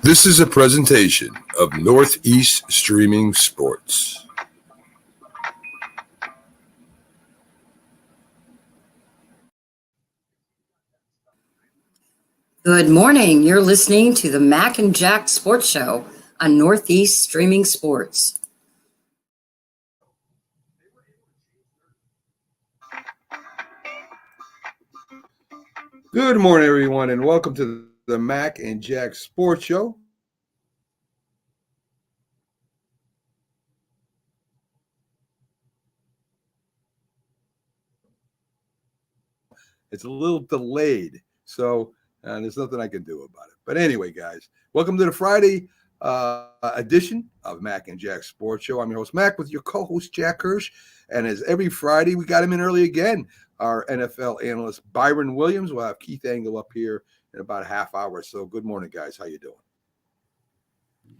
This is a presentation of Northeast Streaming Sports. Good morning. You're listening to the Mac and Jack Sports Show on Northeast Streaming Sports. Good morning, everyone, and welcome to the Mac and Jack Sports Show. It's a little delayed, so there's nothing I can do about it. But anyway, guys, welcome to the Friday edition of Mac and Jack Sports Show. I'm your host, Mac, with your co-host, Jack Hirsch. And as every Friday, we got him in early again, our NFL analyst, Byron Williams. We'll have Keith Engel up here in about a half hour. So good morning, guys. How you doing?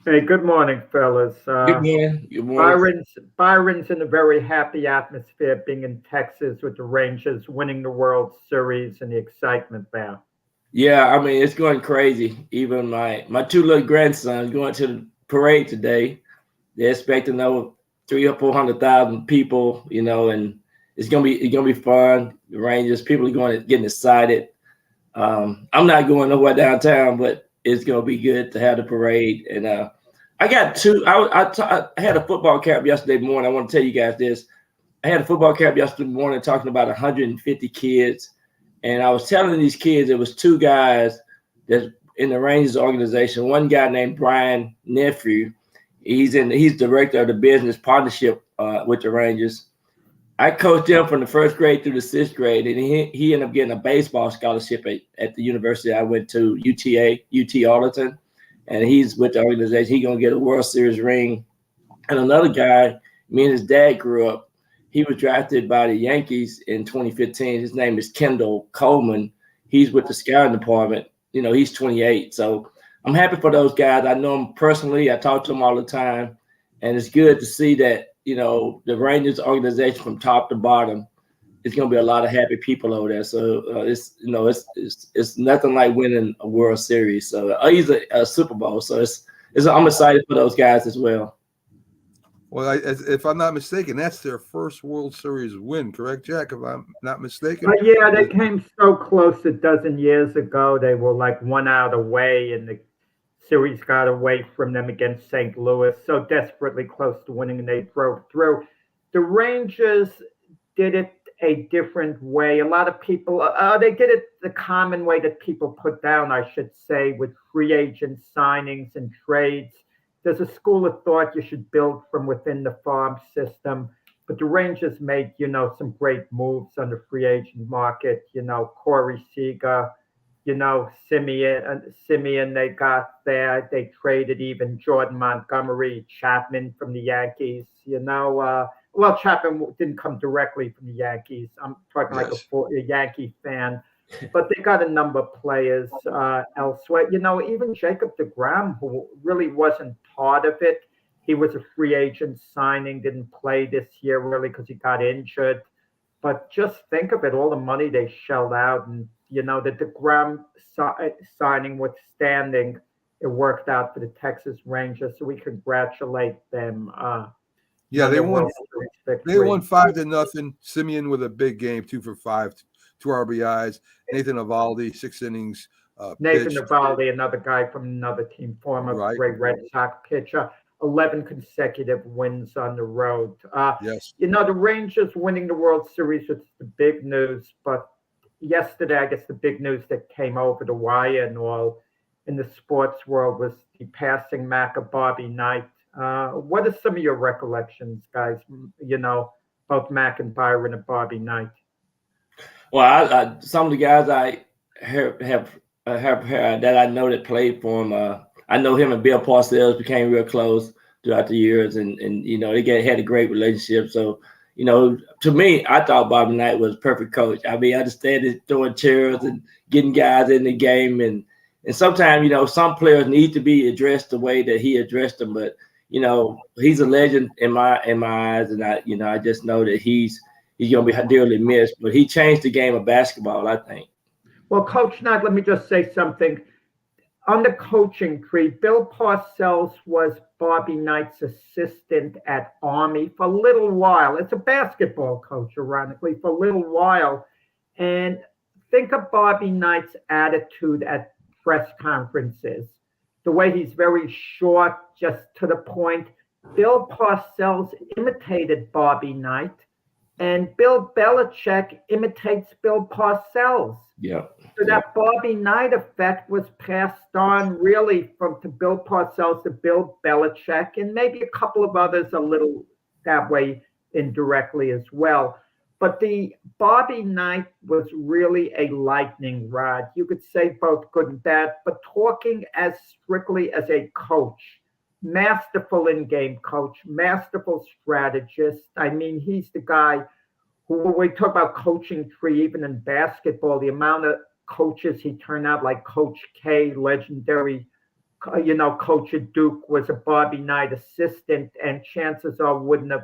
Hey, good morning, fellas. Good morning. Good morning. Byron's in a very happy atmosphere being in Texas with the Rangers winning the World Series and the excitement there. Yeah, I mean, it's going crazy. Even my two little grandsons going to the parade today. They're expecting over 300,000 or 400,000 people, and it's gonna be fun. The Rangers, people are getting excited. I'm not going nowhere downtown, but it's gonna be good to have the parade. And I got two. I had a football camp yesterday morning. I want to tell you guys this. I had a football camp yesterday morning talking about 150 kids, and I was telling these kids it was two guys that's in the Rangers organization. One guy named Brian Nephew. He's director of the business partnership with the Rangers. I coached him from the first grade through the sixth grade, and he ended up getting a baseball scholarship at the university I went to, UT Arlington, and he's with the organization. He's going to get a World Series ring. And another guy, me and his dad grew up. He was drafted by the Yankees in 2015. His name is Kendall Coleman. He's with the scouting department. He's 28. So I'm happy for those guys. I know them personally. I talk to them all the time. And it's good to see that, the Rangers organization from top to bottom, it's going to be a lot of happy people over there. So it's nothing like winning a World Series. So he's a Super Bowl. So I'm excited for those guys as well. Well, if I'm not mistaken, that's their first World Series win, correct, Jack? If I'm not mistaken. Yeah, they came so close a dozen years ago. They were like 1 out away, and the series got away from them against St. Louis, so desperately close to winning, and they drove through. The Rangers did it a different way. A lot of people, they did it the common way that people put down, I should say, with free agent signings and trades. There's a school of thought you should build from within the farm system, but the Rangers made, some great moves on the free agent market. Corey Seager, Simeon they got there. They traded even Jordan Montgomery, Chapman from the Yankees. Well, Chapman didn't come directly from the Yankees. I'm talking like a Yankee fan. But they got a number of players elsewhere. Even Jacob deGrom, who really wasn't part of it. He was a free agent signing, didn't play this year really because he got injured. But just think of it, all the money they shelled out, and the deGrom signing withstanding, it worked out for the Texas Rangers. So we congratulate them. Yeah, they won. They won 5-0. Simeon with a big game, 2 for 5, 2 RBIs. Nathan Eovaldi, 6 innings. Nathan Eovaldi, another guy from another team, former great Red Sox pitcher. 11 consecutive wins on the road. Yes. The Rangers winning the World Series is the big news, but yesterday, I guess the big news that came over the wire and all in the sports world was the passing Mac of Bobby Knight. What are some of your recollections, guys? Both Mac and Byron and Bobby Knight. Well, some of the guys I have that I know that played for him. I know him and Bill Parcells became real close throughout the years, and they had a great relationship. So, to me, I thought Bobby Knight was a perfect coach. I mean, I understand throwing chairs and getting guys in the game, and sometimes, some players need to be addressed the way that he addressed them. But he's a legend in my eyes, and I just know that he's going to be dearly missed. But he changed the game of basketball, I think. Well, Coach Knight, let me just say something. on the coaching tree, Bill Parcells was Bobby Knight's assistant at Army for a little while. It's a basketball coach, ironically, for a little while. And think of Bobby Knight's attitude at press conferences, the way he's very short, just to the point. Bill Parcells imitated Bobby Knight, and Bill Belichick imitates Bill Parcells. Yeah. So that Bobby Knight effect was passed on really from to Bill Parcells to Bill Belichick, and maybe a couple of others a little that way indirectly as well. But the Bobby Knight was really a lightning rod. You could say both good and bad, but talking as strictly as a coach, masterful in-game coach, masterful strategist. I mean, he's the guy who, when we talk about coaching tree, even in basketball, the amount of coaches he turned out, like Coach K, legendary, coach at Duke, was a Bobby Knight assistant, and chances are wouldn't have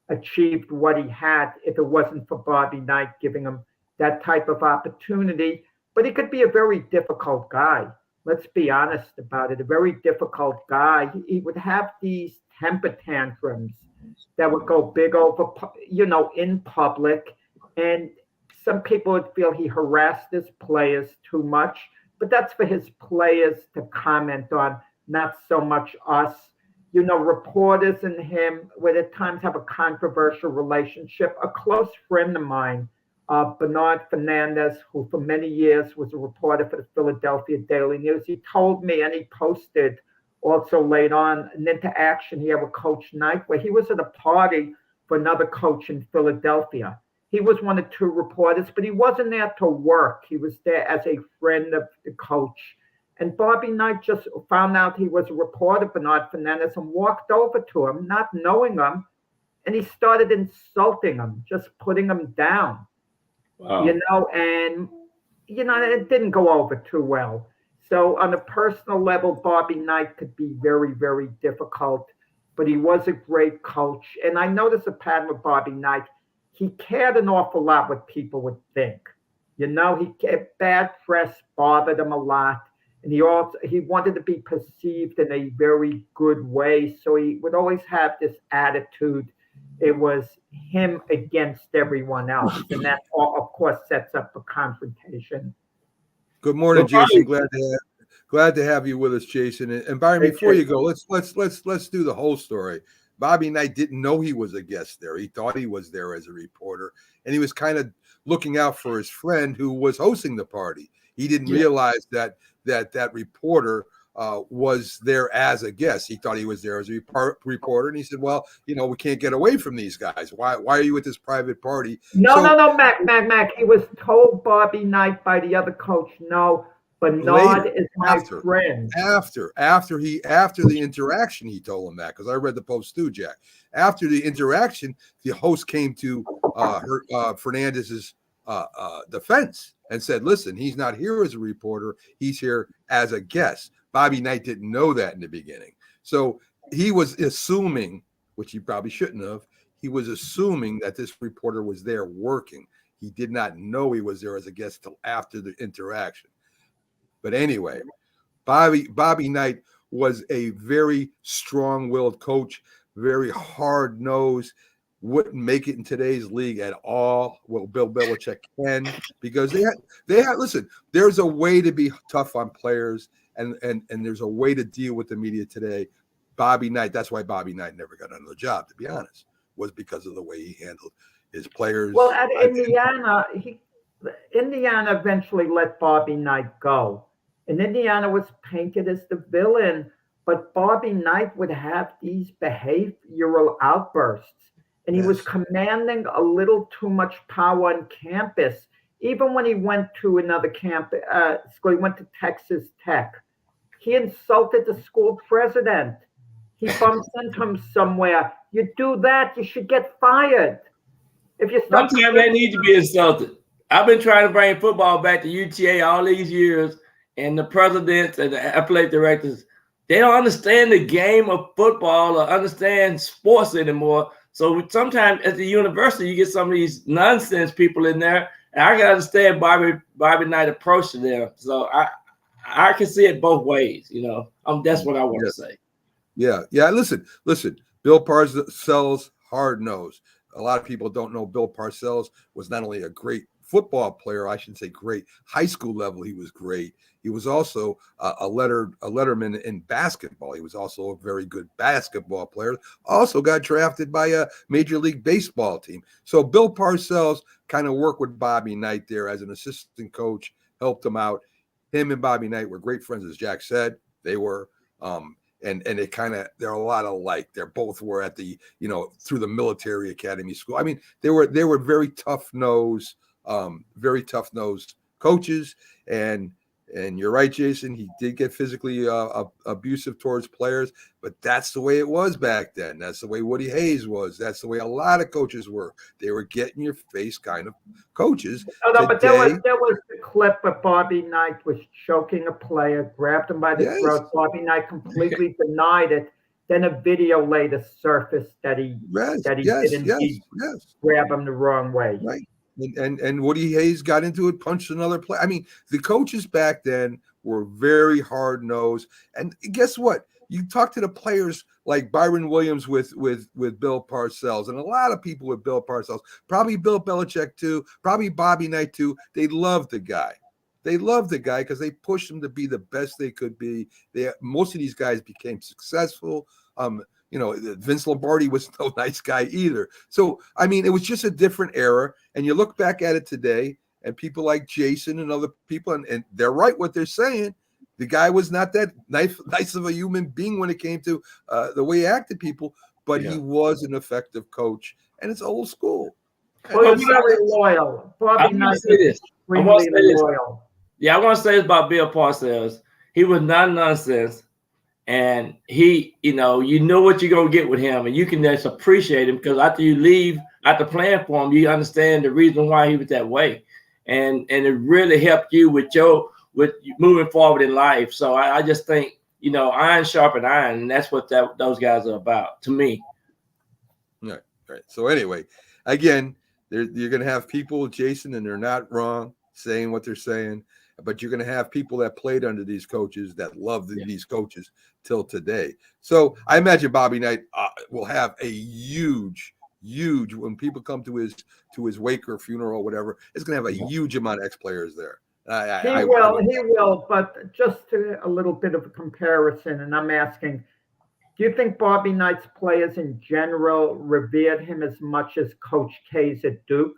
achieved what he had if it wasn't for Bobby Knight giving him that type of opportunity. But he could be a very difficult guy. Let's be honest about it. A very difficult guy. He would have these temper tantrums that would go big over, in public. And some people would feel he harassed his players too much, but that's for his players to comment on, not so much us. Reporters and him would at times have a controversial relationship. A close friend of mine, Bernard Fernandez, who for many years was a reporter for the Philadelphia Daily News, he told me, and he posted also late on, an interaction he had with Coach Knight, where he was at a party for another coach in Philadelphia. He was one of two reporters, but he wasn't there to work. He was there as a friend of the coach. And Bobby Knight just found out he was a reporter, Bernard Fernandez, and walked over to him, not knowing him, and he started insulting him, just putting him down. Wow. And it didn't go over too well. So on a personal level, Bobby Knight could be very, very difficult, but he was a great coach. And I noticed a pattern with Bobby Knight. He cared an awful lot what people would think. Bad press bothered him a lot. And he wanted to be perceived in a very good way. So he would always have this attitude. It was him against everyone else. And that, of course, sets up a confrontation. Good morning, Jason. Glad to have you with us, Jason. And Byron, before you go, let's do the whole story. Bobby Knight didn't know he was a guest there. He thought he was there as a reporter, and he was kind of looking out for his friend who was hosting the party. He didn't realize that reporter was there as a guest. He thought he was there as a reporter, and he said, "Well, we can't get away from these guys. Why are you at this private party?" No, Mac. He was told Bobby Knight by the other coach, "No, Bernard is my friend." After the interaction, he told him that, because I read the post too, Jack. After the interaction, the host came to Fernandez's defense and said, "Listen, he's not here as a reporter. He's here as a guest." Bobby Knight didn't know that in the beginning. So he was assuming, which he probably shouldn't have, he was assuming that this reporter was there working. He did not know he was there as a guest till after the interaction. But anyway, Bobby Knight was a very strong-willed coach, very hard-nosed, wouldn't make it in today's league at all. Well, Bill Belichick can, because they had listen, there's a way to be tough on players, and there's a way to deal with the media today. Bobby Knight, that's why Bobby Knight never got another job, to be honest, was because of the way he handled his players. Well, at Indiana, Indiana eventually let Bobby Knight go. And Indiana was painted as the villain, but Bobby Knight would have these behavioral outbursts. And he was commanding a little too much power on campus. Even when he went to another school, he went to Texas Tech. He insulted the school president. He bumped into him somewhere. You do that, you should get fired. If you start sometimes they need to be insulted. I've been trying to bring football back to UTA all these years, and the presidents and the athletic directors, they don't understand the game of football or understand sports anymore. So sometimes at the university, you get some of these nonsense people in there, and I can understand Bobby Knight approach to them. So I can see it both ways. That's what I want to say. Yeah. Listen. Bill Parcells, hard nosed. A lot of people don't know Bill Parcells was not only a great football player, I should say great high school level. He was great. He was also a letterman in basketball. He was also a very good basketball player. Also got drafted by a Major League Baseball team. So Bill Parcells kind of worked with Bobby Knight there as an assistant coach, helped him out. Him and Bobby Knight were great friends, as Jack said. They were. And they're a lot alike. They're both were at the, through the military academy school. I mean, they were very tough nosed coaches. And you're right, Jason, he did get physically abusive towards players, but that's the way it was back then. That's the way Woody Hayes was. That's the way a lot of coaches were. They were getting your face kind of coaches. No, but there was the clip where Bobby Knight was choking a player, grabbed him by the throat. Bobby Knight completely denied it. Then a video later surfaced that he did grab him the wrong way. Right. And Woody Hayes got into it, punched another player. I mean, the coaches back then were very hard nosed. And guess what? You talk to the players like Byron Williams with Bill Parcells, and a lot of people with Bill Parcells, probably Bill Belichick too, probably Bobby Knight too. They loved the guy. They loved the guy because they pushed him to be the best they could be. Most of these guys became successful. Vince Lombardi was no nice guy either. So, I mean, it was just a different era. And you look back at it today, and people like Jason and other people, and they're right what they're saying. The guy was not that nice of a human being when it came to the way he acted people, but he was an effective coach, and it's old school. Well, he's very loyal. Bobby Knight is extremely loyal. Yeah, I want to say this about Bill Parcells. He was not nonsense. And he, you know what you're going to get with him, and you can just appreciate him because after you leave after playing for him, you understand the reason why he was that way. And it really helped you with moving forward in life. So I just think, iron sharpened iron, and that's what those guys are about to me. Right. So anyway, again, you're going to have people, Jason, and they're not wrong saying what they're saying. But you're going to have people that played under these coaches that love these coaches till today. So I imagine Bobby Knight will have a huge, when people come to his wake or funeral or whatever, it's going to have a huge amount of ex-players there. He will. But just a little bit of a comparison, and I'm asking, do you think Bobby Knight's players in general revered him as much as Coach K's at Duke?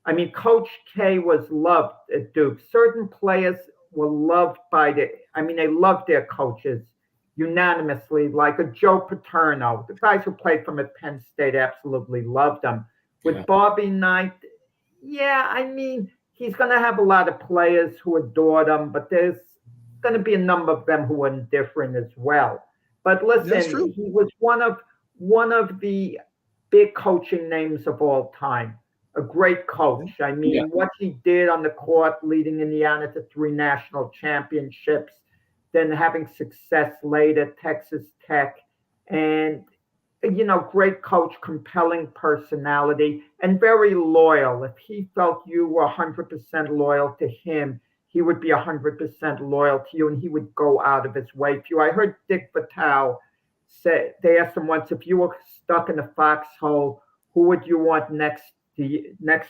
I mean, Coach K was loved at Duke. Certain players were loved they loved their coaches unanimously, like a Joe Paterno. The guys who played from at Penn State absolutely loved him. With Bobby Knight, he's going to have a lot of players who adored him, but there's going to be a number of them who are indifferent as well. But listen, he was one of the big coaching names of all time. A great coach. What he did on the court, leading Indiana to 3 national championships, then having success later at Texas Tech, and great coach, compelling personality, and very loyal. If he felt you were 100% loyal to him, he would be 100% loyal to you, and he would go out of his way for you. I heard Dick Vitale say, they asked him once, if you were stuck in a foxhole, who would you want next to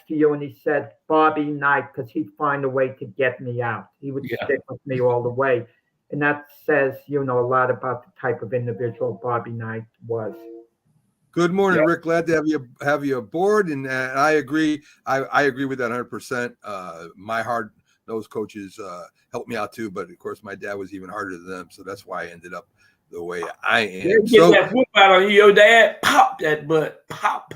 you? And he said Bobby Knight, because he'd find a way to get me out. He would stick with me all the way. And that says, a lot about the type of individual Bobby Knight was. Good morning, Rick. Glad to have you aboard. And I agree. I agree with that 100%. My hard-nosed coaches helped me out too. But of course, my dad was even harder than them. So that's why I ended up the way I am. Get that whoop out on you, your dad. Pop that butt. Pop.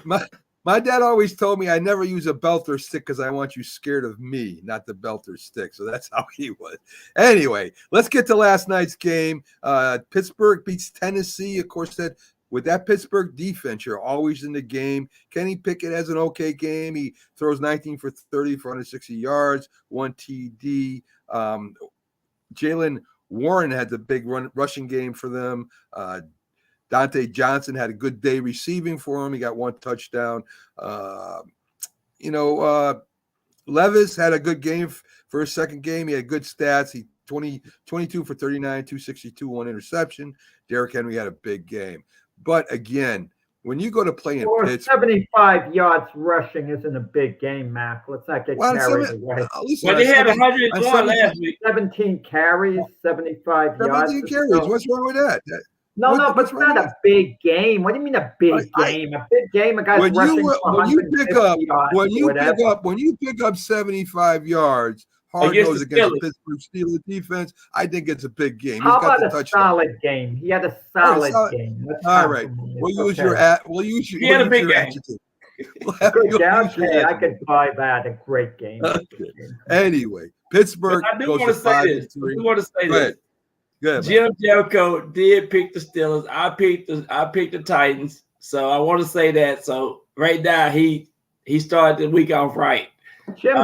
My dad always told me I never use a belt or stick because I want you scared of me, not the belt or stick. So that's how he was. Anyway, let's get to last night's game. Pittsburgh beats Tennessee. Of course, with that Pittsburgh defense, you're always in the game. Kenny Pickett has an okay game. He throws 19 for 30 for 160 yards, 1 TD. Jalen Warren had the big rushing game for them. Dante Johnson had a good day receiving for him. He got 1 touchdown. Levis had a good game for his second game. He had good stats. He 22 for 39, 262, 1 interception. Derrick Henry had a big game. But again, when you go to play in Or Pittsburgh, 75 yards rushing isn't a big game, Mac. Let's not get carried away. Listen, Well, they had 101 101 last week. 17 carries, 75 yards. 17 carries. What's wrong with that? No, but what's it's not a big game. What do you mean a big game? A big game, a guy's when rushing you for when you 150 pick up yards when or you whatever. pick up 75 yards hard Against nose the against the Steelers. Pittsburgh Steelers defense, I think it's a big game. How He's got about the a touchdown. solid game? He had a solid solid. game. Let's All right, compliment it. we'll use Okay. He had a big game. adjective. Good down. Okay, I could buy that. A great game. Okay. Anyway, Pittsburgh But I do goes want to to say 5 this. and 3. I do want to say Go this. ahead. Good. Jim Jericho did pick the Steelers. I picked the Titans. So I want to say that. So right now he started the week off right. Jim,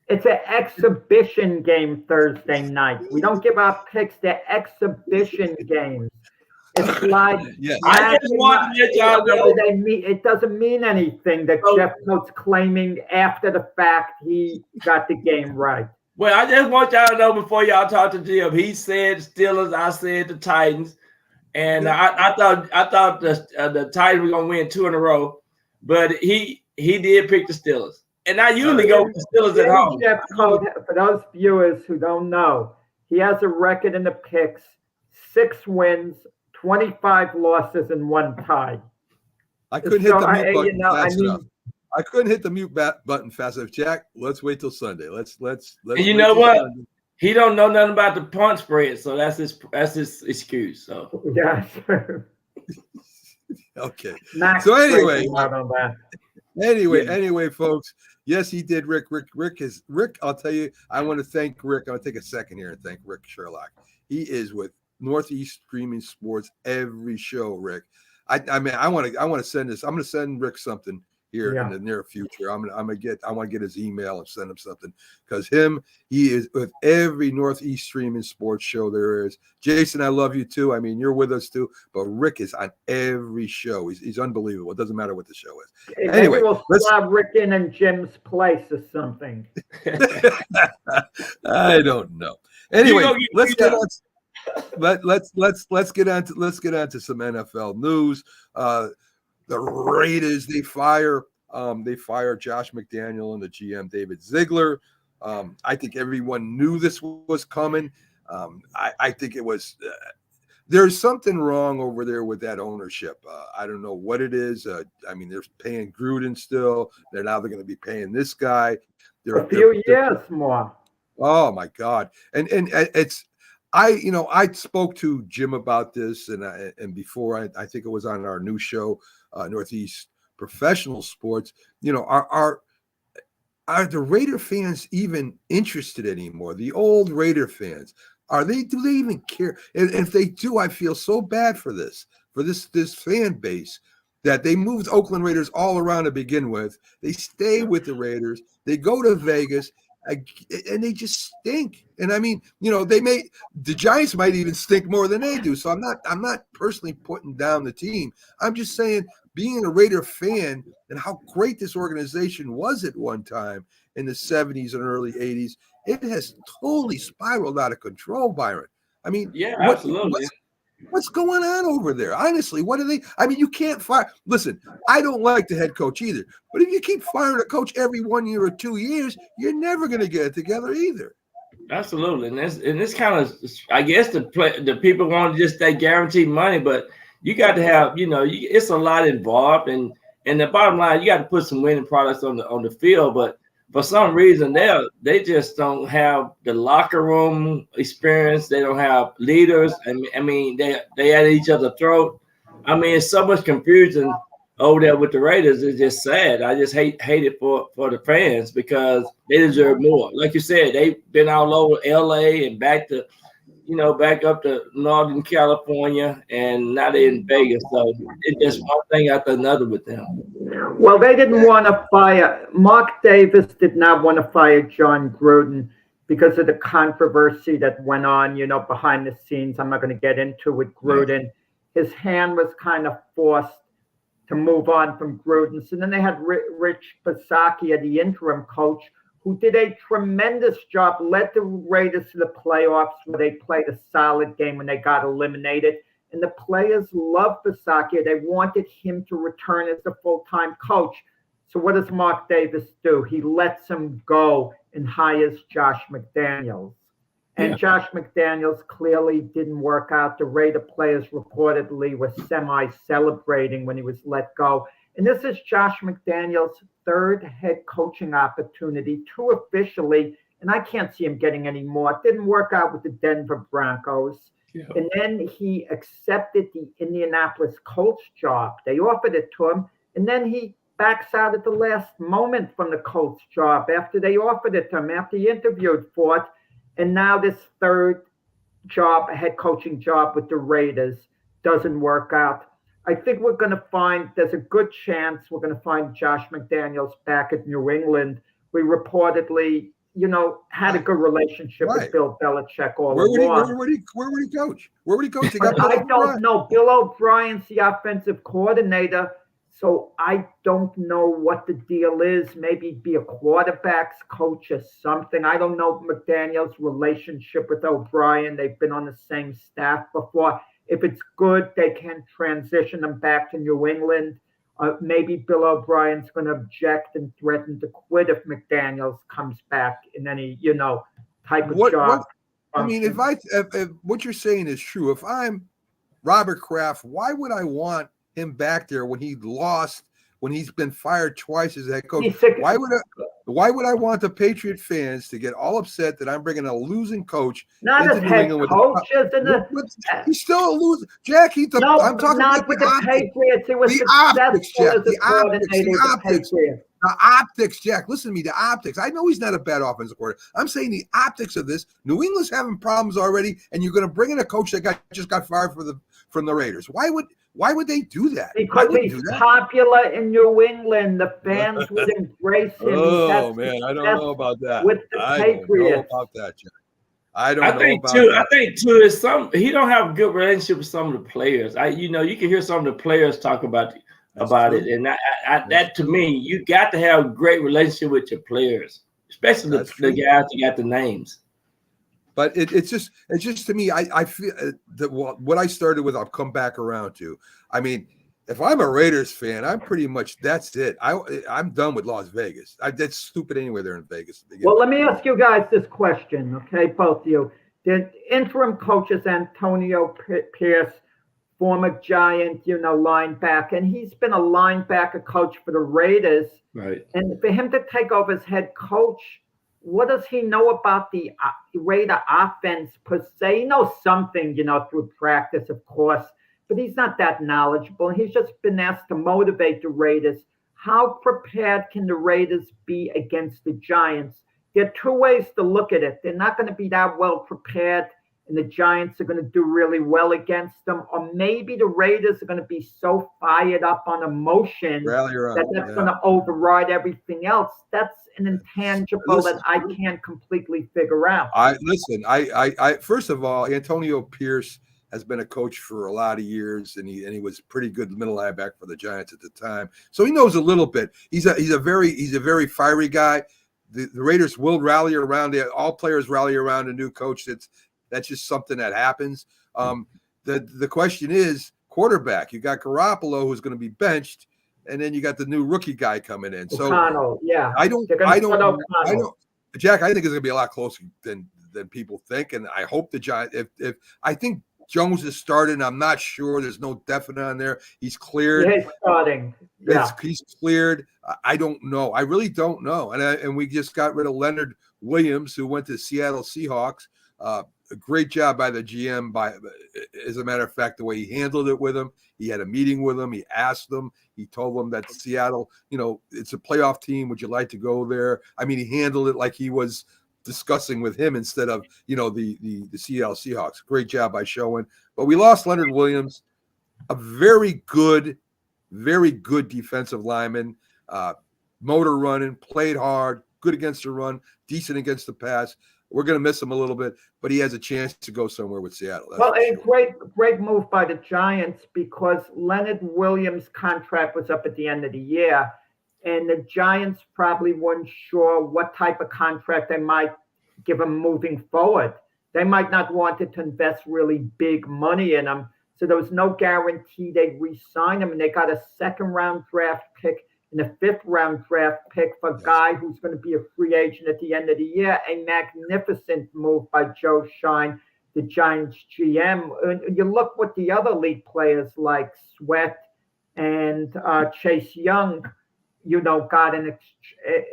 it's an exhibition game Thursday night. We don't give our picks. They're exhibition games. It's like Yes. I just want to let y'all know. it doesn't mean anything that So- Jeff Coates claiming after the fact he got the game right. Well, I just want y'all to know before y'all talk to Jim. He said Steelers. I said the Titans, and I thought the Titans were gonna win 2 in a row, but he did pick the Steelers, and I usually go with the Steelers at home. Jeff Coates, for those viewers who don't know, he has a record in the picks: 6 wins, 25 losses, and 1 tie. I couldn't hit the mute So, button fast I mean, enough. I couldn't hit the mute button fast enough. Jack, let's wait till Sunday. Let's. And you wait know till what? Sunday. He don't know nothing about the punch spread, so that's his excuse. So yeah. Okay. Max So anyway- breaking out on that. Anyway, folks. Yes, he did. Rick. I'll tell you. I want to thank Rick. I'll take a second here and thank Rick Sherlock. He is with Northeast Streaming Sports every show. Rick. I mean, I want to send this. I'm going to send Rick something here in the near future. I want to get his email and send him something because he is with every Northeast Streaming Sports show there is. Jason, I love you too. I mean, you're with us too, but Rick is on every show. He's unbelievable. It doesn't matter what the show is. Hey, Anyway, maybe we'll slap Rick in Jim's place or something. I don't know. Anyway, You go let's get get on. Let's get on to some NFL news. The Raiders they fire Josh McDaniel and the GM David Ziegler. I think everyone knew this was coming. I think it was. There's something wrong over there with that ownership. I don't know what it is. I mean, they're paying Gruden still. They're going to be paying this guy. A few years more. Oh my God! And it's. I spoke to Jim about this, and before I think it was on our new show, Northeast Professional Sports. Are the Raider fans even interested anymore? The old Raider fans, do they even care? And if they do, I feel so bad for this fan base that they moved Oakland Raiders all around to begin with. They stay with the Raiders. They go to Vegas. And they just stink. And I mean, the Giants might even stink more than they do. So I'm not personally putting down the team. I'm just saying, being a Raider fan and how great this organization was at one time in the 70s and early 80s, it has totally spiraled out of control, Byron. I mean, yeah, absolutely. What's going on over there? Honestly, what are they? I mean, you can't fire. Listen, I don't like the head coach either. But if you keep firing a coach every 1 year or 2 years, you're never going to get it together either. Absolutely, and this kind of, I guess the people want just that guaranteed money, but you got to have, it's a lot involved, and the bottom line, you got to put some winning products on the field, but for some reason they just don't have the locker room experience. They don't have leaders. I mean they at each other's throat. I mean, it's so much confusion over there with the Raiders. It's just sad. I just hate it for the fans because they deserve more. Like you said, they've been all over LA and back up to Northern California, and now they're in Vegas. So it's just one thing after another with them. Well, they didn't want to fire. Mark Davis did not want to fire John Gruden because of the controversy that went on, behind the scenes. I'm not going to get into with Gruden. His hand was kind of forced to move on from Gruden. So then they had Rich Bisaccia, the interim coach, who did a tremendous job, led the Raiders to the playoffs where they played a solid game when they got eliminated. And the players loved Bisaccia. They wanted him to return as the full-time coach. So what does Mark Davis do? He lets him go and hires Josh McDaniels. And Josh McDaniels clearly didn't work out. The Raider players reportedly were semi-celebrating when he was let go. And this is Josh McDaniels' third head coaching opportunity, 2 officially, and I can't see him getting any more. It didn't work out with the Denver Broncos. Yeah. And then he accepted the Indianapolis Colts job. They offered it to him, and then he backs out at the last moment from the Colts job after they offered it to him, after he interviewed for it. And now this third job, a head coaching job with the Raiders, doesn't work out. I think we're going to find, there's a good chance we're going to find Josh McDaniels back at New England. We reportedly, had a good relationship with Bill Belichick all along. Where would he coach? Where would he coach? I don't know. Bill O'Brien's the offensive coordinator, so I don't know what the deal is. Maybe be a quarterback's coach or something. I don't know McDaniels' relationship with O'Brien. They've been on the same staff before. If it's good, they can transition them back to New England. Maybe Bill O'Brien's going to object and threaten to quit if McDaniels comes back in any, type of job. I mean, if what you're saying is true, if I'm Robert Kraft, why would I want him back there when he lost, when he's been fired twice as head coach? Why would I want the Patriot fans to get all upset that I'm bringing a losing coach? Not as head coach, he's still a loser. Jack, I'm talking about the Patriots. It was the optics, Jack. The optics, Jack. Listen to me. The optics. I know he's not a bad offensive coordinator. I'm saying the optics of this. New England's having problems already, and you're going to bring in a coach that just got fired from the Raiders. Why would they do that? Because he's popular in New England. The fans would embrace him. Oh, man, I don't know about that. With the Patriots. I don't know about that, Jack. I think too is he don't have a good relationship with some of the players. You can hear some of the players talk about it, and that to me, you got to have a great relationship with your players, especially the guys that got the names. But it's just to me, I feel that what I started with, I'll come back around to. I mean, if I'm a Raiders fan, I'm pretty much, that's it. I'm done with Las Vegas. That's stupid anyway. They're in Vegas. Well, let me ask you guys this question, okay, both of you. The interim coach is Antonio Pierce, former Giant, linebacker, and he's been a linebacker coach for the Raiders. Right. And for him to take over as head coach, what does he know about the Raider offense per se? He knows something, through practice, of course, but he's not that knowledgeable. He's just been asked to motivate the Raiders. How prepared can the Raiders be against the Giants? There are 2 ways to look at it. They're not going to be that well prepared, and the Giants are going to do really well against them. Or maybe the Raiders are going to be so fired up on emotion that's going to override everything else. That's an intangible that I can't completely figure out. I first of all, Antonio Pierce has been a coach for a lot of years, and he was pretty good middle linebacker for the Giants at the time, so he knows a little bit. He's a very fiery guy. The Raiders will rally around it. All players rally around a new coach. That's just something that happens. The question is quarterback. You got Garoppolo, who's going to be benched, and then you got the new rookie guy coming in. So O'Connell, yeah. I don't. Jack, I think it's going to be a lot closer than people think, and I hope the Giants. If I think Jones is starting, I'm not sure. There's no definite on there. He's cleared. He's starting. Yeah. He's cleared. I don't know. I really don't know. And we just got rid of Leonard Williams, who went to Seattle Seahawks. A great job by the GM. As a matter of fact, the way he handled it with him, he had a meeting with him. He asked them. He told them that Seattle, it's a playoff team. Would you like to go there? I mean, he handled it like he was discussing with him instead of the Seattle Seahawks. Great job by Schoen. But we lost Leonard Williams, a very good defensive lineman, motor running, played hard, good against the run, decent against the pass. We're going to miss him a little bit, but he has a chance to go somewhere with Seattle. Well, a great move by the Giants, because Leonard Williams' contract was up at the end of the year. and the Giants probably weren't sure what type of contract they might give him moving forward. They might not wanted to invest really big money in him, so there was no guarantee they'd re-sign him, and they got a second-round draft pick and a fifth-round draft pick for a guy who's going to be a free agent at the end of the year. A magnificent move by Joe Shine, the Giants GM. And you look what the other league players like Sweat and Chase Young, got in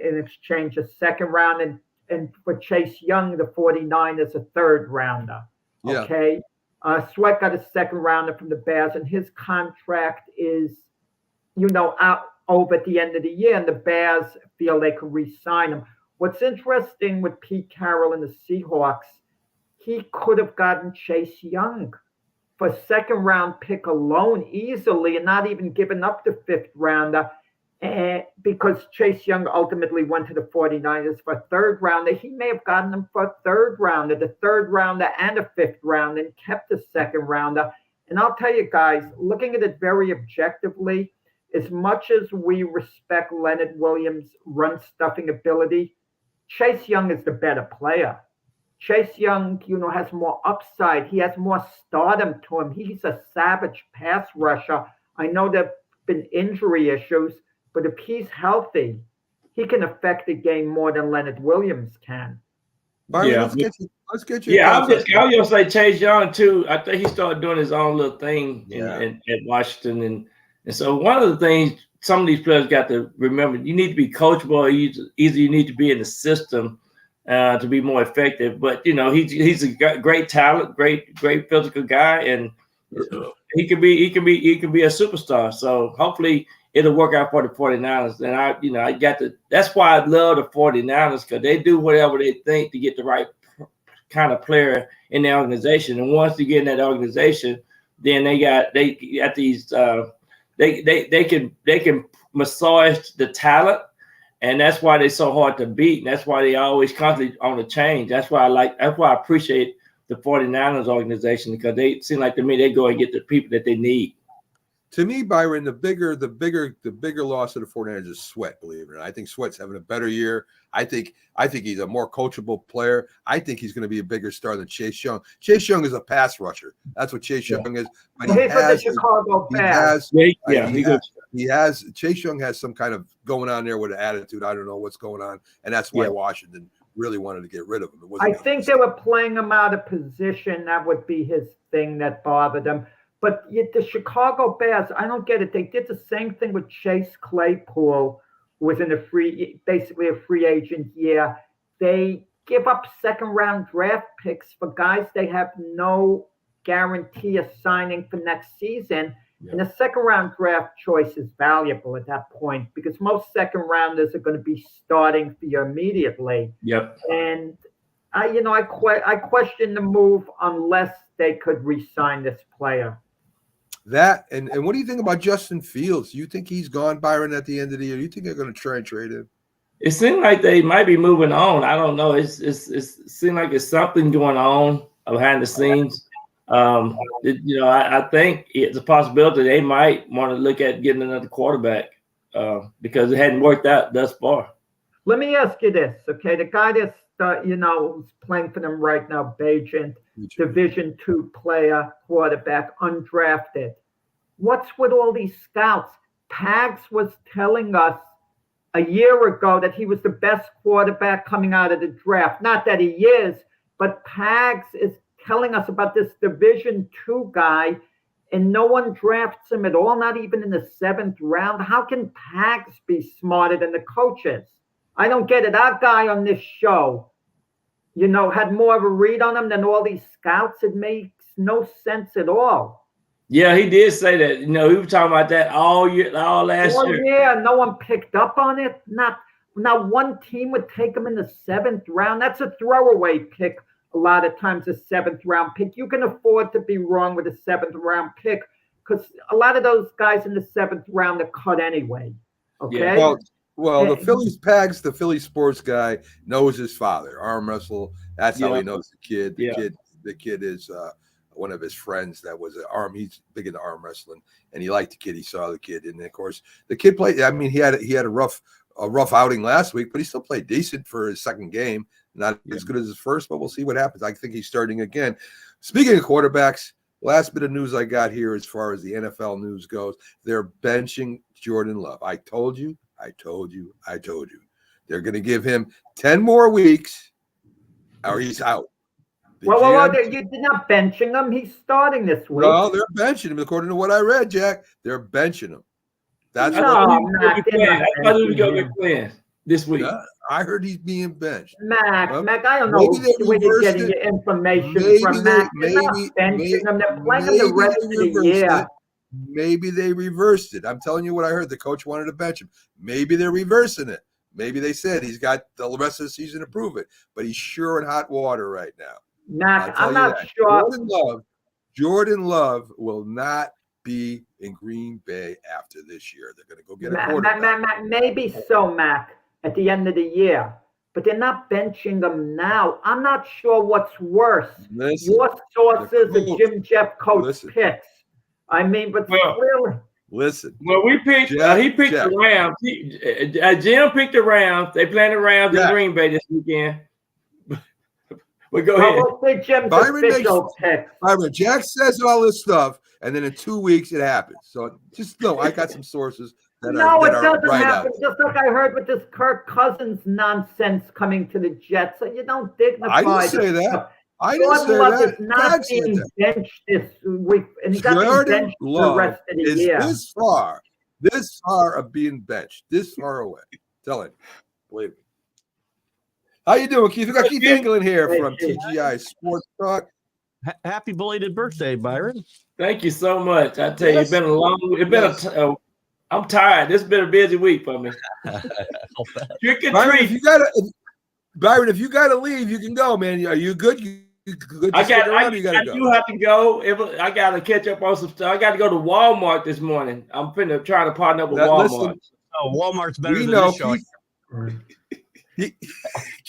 exchange a second round, and for Chase Young, the 49ers a third rounder. Yeah. Okay. Sweat got a second rounder from the Bears, and his contract is, out over at the end of the year, and the Bears feel they can re-sign him. What's interesting with Pete Carroll and the Seahawks, he could have gotten Chase Young for a second round pick alone easily, and not even given up the fifth rounder. And because Chase Young ultimately went to the 49ers for a third rounder, he may have gotten them for a third rounder, the third rounder and a fifth rounder, and kept the second rounder. And I'll tell you guys, looking at it very objectively, as much as we respect Leonard Williams' run stuffing ability, Chase Young is the better player. Chase Young, has more upside. He has more stardom to him. He's a savage pass rusher. I know there have been injury issues, but if he's healthy, he can affect the game more than Leonard Williams can. Byron, Yeah. let's get you. Yeah, I was gonna say Chase Young too. I think he started doing his own little thing at Washington, and so one of the things some of these players got to remember: you need to be coachable. Either you need to be in the system to be more effective. But he's a great talent, great physical guy, and he can be a superstar. So hopefully it'll work out for the 49ers. And that's why I love the 49ers, because they do whatever they think to get the right kind of player in the organization. And once they get in that organization, then they got these they can massage the talent, and that's why they're so hard to beat. And that's why they always constantly on the change. That's why I appreciate the 49ers organization, because they seem like to me they go and get the people that they need. To me, Byron, the bigger loss of the 49ers is Sweat, believe it or not. I think Sweat's having a better year. I think he's a more coachable player. I think he's going to be a bigger star than Chase Young. Chase Young is a pass rusher. That's what Chase Young is. But Chase Young has some kind of going on there with an attitude. I don't know what's going on, and that's why Washington really wanted to get rid of him. I think they were playing him out of position. That would be his thing that bothered him. But the Chicago Bears, I don't get it. They did the same thing with Chase Claypool, who was basically a free agent year. They give up second-round draft picks for guys they have no guarantee of signing for next season. Yeah. And the second-round draft choice is valuable at that point, because most second-rounders are going to be starting for you immediately. Yep. And I question the move unless they could re-sign this player. That and what do you think about Justin Fields? Do you think he's gone, Byron, at the end of the year? Do you think they're going to try and trade him? It seems like they might be moving on. I don't know. It seems like there's something going on behind the scenes. I think it's a possibility they might want to look at getting another quarterback because it hadn't worked out thus far. Let me ask you this, okay? The guy that's who's playing for them right now, Bagent, Division II player, quarterback, undrafted. What's with all these scouts? Pags was telling us a year ago that he was the best quarterback coming out of the draft. Not that he is, but Pags is telling us about this Division II guy, and no one drafts him at all, not even in the 7th round. How can Pags be smarter than the coaches? I don't get it. Our guy on this show, had more of a read on him than all these scouts. It makes no sense at all. Yeah, he did say that. He was talking about that all last year. Yeah, no one picked up on it. Not one team would take him in the 7th round. That's a throwaway pick. A lot of times, a 7th round pick. You can afford to be wrong with a 7th round pick, because a lot of those guys in the 7th round are cut anyway. Okay. Yeah. Well, the Philly sports guy knows his father, arm wrestle. That's how he knows the kid. The kid is one of his friends that was he's big into arm wrestling, and he liked the kid. He saw the kid, and of course the kid played. I mean, he had a rough outing last week, but he still played decent for his second game. Not as good as his first, but we'll see what happens. I think he's starting again. Speaking of quarterbacks, last bit of news I got here as far as the NFL news goes, they're benching Jordan Love. I told you. They're going to give him 10 more weeks or he's out. Well, you're not benching him. He's starting this week. No, they're benching him. According to what I read, Jack, they're benching him. That's No, what I'm not. I They're not thought he was benching going to him. be playing this week. I heard he's being benched. Mac, Well, I don't know maybe they where you're reversed getting it. your information Maybe from, they- Mac. They're not maybe- benching him. They're playing him maybe the rest they of the reversed year. it. Maybe they reversed it. I'm telling you what I heard. The coach wanted to bench him. Maybe they're reversing it. Maybe they said he's got the rest of the season to prove it, but he's sure in hot water right now. Mac, I'll I'm tell you not that. sure. Jordan Love will not be in Green Bay after this year. They're going to go get a quarterback. Mac, maybe so, Mac, at the end of the year. But they're not benching him now. I'm not sure what's worse. Listen, Your sources the or Jim Jeffcoat's Listen. picks. I mean, but Well, clearly. listen. Well, we picked. He picked Jack. the Rams. Jim picked the Rams. They playing the Rams Yeah. in Green Bay this weekend. But go ahead. Well, we'll see Jim's Byron official picks. Byron, Jack says all this stuff, and then in 2 weeks it happens. So just know I got some sources that No, it are doesn't right happen. out. Just like I heard with this Kirk Cousins nonsense coming to the Jets. So you don't dignify. I didn't say this that. stuff. I didn't Jordan say Love that. is not Jack said being that. benched this week, and he's not being Jordan benched for the Love rest of the is year. this far of being benched, this far away. Tell him, believe me. How you doing, Keith? We got Keith England here from TGI Sports Talk. Happy belated birthday, Byron. Thank you so much. I tell you, it's been a long. It's been I'm tired. This has been a busy week for me. Trick or Byron, treat. if you gotta leave, you can go, man. Are you good? You good to I stick around, or you do gotta go? have to go. I got to catch up on some stuff. I got to go to Walmart this morning. I'm finna try to partner up with Now, Walmart. listen, Oh, Walmart's better We than know this show.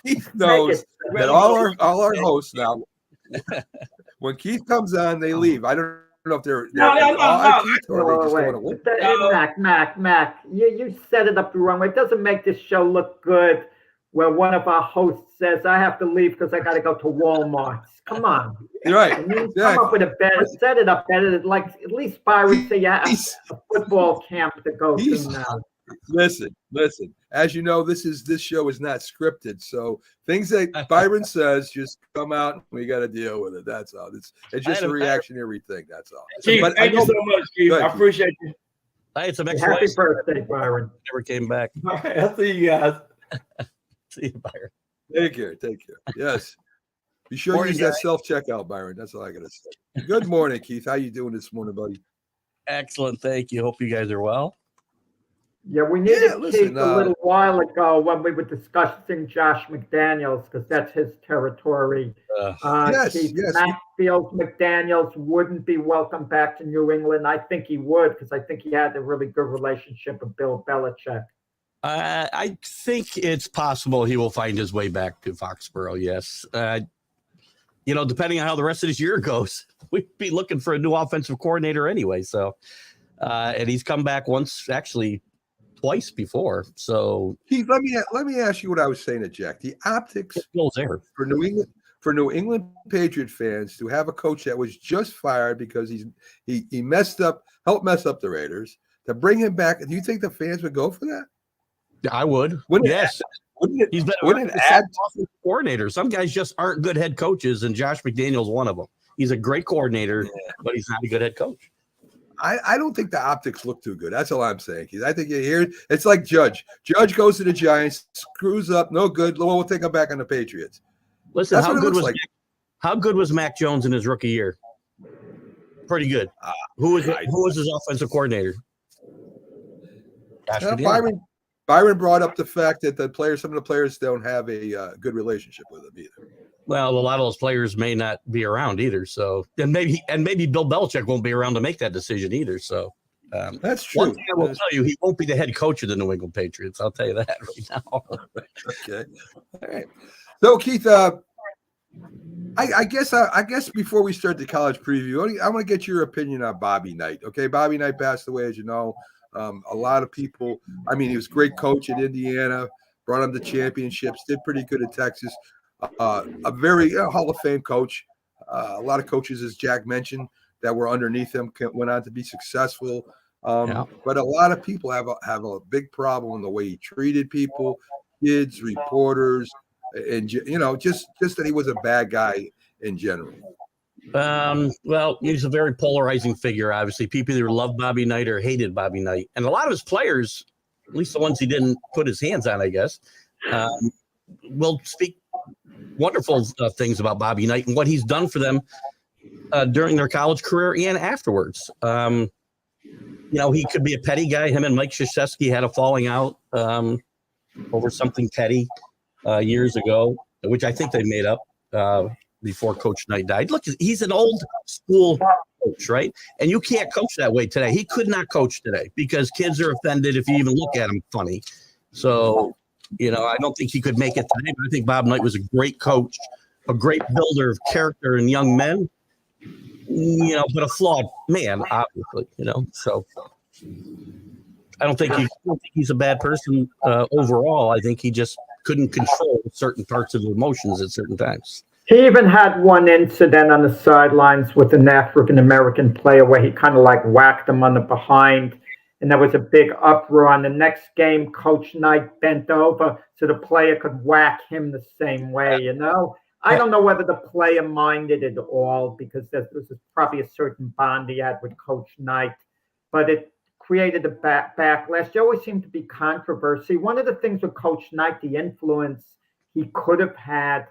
Keith knows that all our hosts now, when Keith comes on, they leave. I don't know if they're No. Keith or they just Wait, don't want to win. Mac, you set it up the wrong way. It doesn't make this show look good where one of our hosts says, I have to leave because I got to go to Walmart. Come on. You're right. And you come Exactly. up with a better, set it up better. Like at least Byron say, yeah, a football camp to go to he's- now. Listen. As you know, this show is not scripted, so things that Byron says just come out. And we got to deal with it. That's all. It's just a reactionary thing. That's all. Chief, But thank you so much, Chief. Good. I appreciate you. I had some Happy ex-wives birthday, Byron. never came back. All right, I'll see you guys. See you, Byron. Take care. Yes. Be sure you Morning, use that self-checkout, Byron. That's all I got to say. Good morning, Keith. How you doing this morning, buddy? Excellent. Thank you. Hope you guys are well. Yeah, we needed Yeah, listen, Keith a little while ago when we were discussing Josh McDaniels because that's his territory. Yes, Keith, yes. Matt feels McDaniels wouldn't be welcome back to New England. I think he would because I think he had a really good relationship with Bill Belichick. I think it's possible he will find his way back to Foxborough. Yes. Depending on how the rest of this year goes, we'd be looking for a new offensive coordinator anyway. So, and he's come back twice before. So Keith, let me ask you what I was saying to Jack. The optics Bill's there. for New England Patriot fans to have a coach that was just fired because he helped mess up the Raiders, to bring him back. Do you think the fans would go for that? I would. Wouldn't it- Yes. Wouldn't it? He's been Wouldn't it a add? offensive coordinator. Some guys just aren't good head coaches, and Josh McDaniel's one of them. He's a great coordinator, but he's not a good head coach. I don't think the optics look too good. That's all I'm saying, Keith. I think it's like Judge. Judge goes to the Giants, screws up, no good. Well, we'll take him back on the Patriots. Listen, That's how what it good looks was like. how good was Mac Jones in his rookie year? Pretty good. Who was his offensive coordinator? Josh McDaniels. Byron brought up the fact that some of the players don't have a good relationship with him either. Well, a lot of those players may not be around either. So, and maybe Bill Belichick won't be around to make that decision either. So, That's true. one thing I will tell you, he won't be the head coach of the New England Patriots. I'll tell you that right now. Okay. All right. So, Keith, I guess before we start the college preview, I want to get your opinion on Bobby Knight. Okay, Bobby Knight passed away, as you know. A lot of people. I mean, he was a great coach at Indiana, brought him to championships, did pretty good at Texas. A very Hall of Fame coach. A lot of coaches, as Jack mentioned, that were underneath him went on to be successful. But a lot of people have a big problem in the way he treated people, kids, reporters, and just that he was a bad guy in general. Well, he's a very polarizing figure. Obviously, people either loved Bobby Knight or hated Bobby Knight, and a lot of his players, at least the ones he didn't put his hands on, I guess, will speak wonderful things about Bobby Knight and what he's done for them during their college career and afterwards. He could be a petty guy. Him and Mike Krzyzewski had a falling out over something petty years ago, which I think they made up before Coach Knight died. Look, he's an old school coach, right? And you can't coach that way today. He could not coach today because kids are offended if you even look at him funny. So, I don't think he could make it today. But I think Bob Knight was a great coach, a great builder of character in young men, but a flawed man, obviously, So I don't think he's a bad person overall. I think he just couldn't control certain parts of the emotions at certain times. He even had one incident on the sidelines with an African-American player where he kind of like whacked him on the behind, and there was a big uproar. On the next game, Coach Knight bent over so the player could whack him the same way, I don't know whether the player minded it all because this is probably a certain bond he had with Coach Knight, but it created a backlash. There always seemed to be controversy. One of the things with Coach Knight, the influence he could have had,